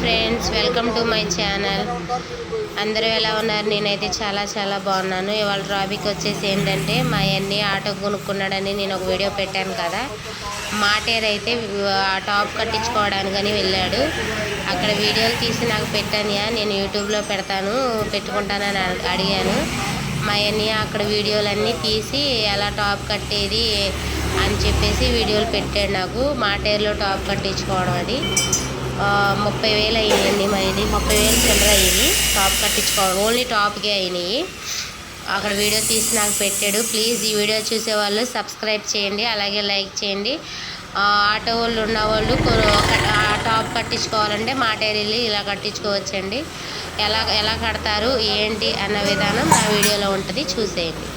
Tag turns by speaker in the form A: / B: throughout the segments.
A: Friends, welcome to my channel. అందరూ ఎలా ఉన్నారు? నేనైతే చాలా బాగున్నాను. ఇవాళ టాపిక్ వచ్చేసి ఏంటంటే, మా అన్నీ ఆటో కొనుక్కున్నాడని నేను ఒక వీడియో పెట్టాను కదా. మాటేరు అయితే ఆ టాప్ కట్టించుకోవడానికని వెళ్ళాడు. అక్కడ వీడియోలు తీసి నాకు పెట్టానియా, నేను యూట్యూబ్లో పెట్టుకుంటానని అడిగాను. మా అన్నయ్య అక్కడ వీడియోలన్నీ తీసి ఎలా టాప్ కట్టేది అని చెప్పేసి వీడియోలు పెట్టాడు నాకు. మాటేరులో టాప్ కట్టించుకోవడం అది 30,000 అయ్యిందండి. ఇది 30,000 చిల్లర అయ్యింది టాప్ కట్టించుకోవడం. ఓన్లీ టాప్కే అయినాయి. అక్కడ వీడియో తీసి నాకు పెట్టాడు. ప్లీజ్ ఈ వీడియో చూసేవాళ్ళు సబ్స్క్రైబ్ చేయండి, అలాగే లైక్ చేయండి. ఆటో వాళ్ళు ఉన్నవాళ్ళు టాప్ కట్టించుకోవాలంటే మాటేరు వెళ్ళి ఇలా కట్టించుకోవచ్చండి. ఎలా కడతారు ఏంటి అన్న విధానం నా వీడియోలో ఉంటుంది, చూసేయండి.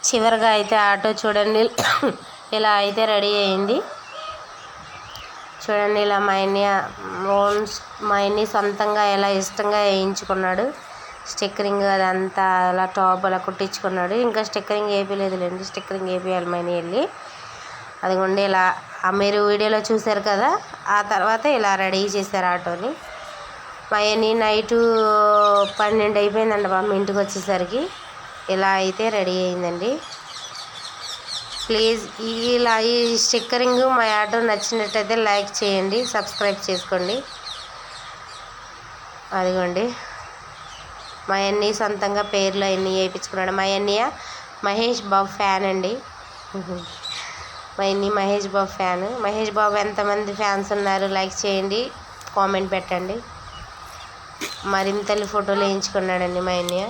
A: చివరిగా అయితే ఆటో చూడండి ఇలా అయితే రెడీ అయింది. చూడండి, ఇలా మా అన్నయ్య సొంతంగా ఎలా ఇష్టంగా వేయించుకున్నాడు. స్టిక్కరింగ్ అదంతా అలా టాప్ అలా కుట్టించుకున్నాడు. ఇంకా స్టిక్కరింగ్ వేయలేదులేండి, స్టిక్కరింగ్ వేయాలి మా అన్నయ్య వెళ్ళి. అదిగోండి ఇలా మీరు వీడియోలో చూశారు కదా, ఆ తర్వాత ఇలా రెడీ చేశారు ఆటోని. మా అన్నయ్య నైటు 12 అయిపోయిందండి బామ్మ ఇంటికి వచ్చేసరికి. ఇలా అయితే రెడీ అయిందండి. ప్లీజ్ ఈ స్టిక్కరింగ్ మా ఆటో నచ్చినట్టయితే లైక్ చేయండి, సబ్స్క్రైబ్ చేసుకోండి. అదిగోండి మా అన్నయ్య సొంతంగా పేర్లు అన్నీ వేయించుకున్నాడు. మా అన్నయ్య మహేష్ బాబు ఫ్యాన్ అండి. మా అన్నయ్య మహేష్ బాబు ఫ్యాన్. మహేష్ బాబు ఎంతమంది ఫ్యాన్స్ ఉన్నారు లైక్ చేయండి, కామెంట్ పెట్టండి. మరింతలు ఫోటోలు వేయించుకున్నాడండి మా అన్నయ్య.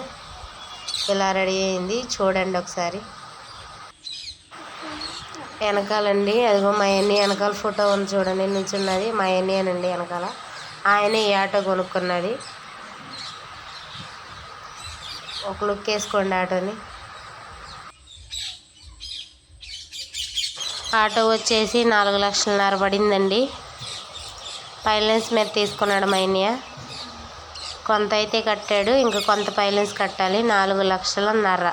A: ఇలా రెడీ అయింది చూడండి ఒకసారి. వెనకాలండి అదిగో మా అన్నయ్య వెనకాల ఫోటో ఉంది చూడండి, నిల్చున్నది మా అన్నయ్యనండి వెనకాల. ఆయన ఈ ఆటో కొనుక్కున్నది. ఒక లుక్ వేసుకోండి ఆటోని. ఆటో వచ్చేసి 4,50,000 పడిందండి. ఫైనాన్స్ మీద తీసుకున్నాడు మా అన్నయ్య. కొంత అయితే కట్టాడు, ఇంకా కొంత ఫైనాన్స్ కట్టాలి. 4,50,000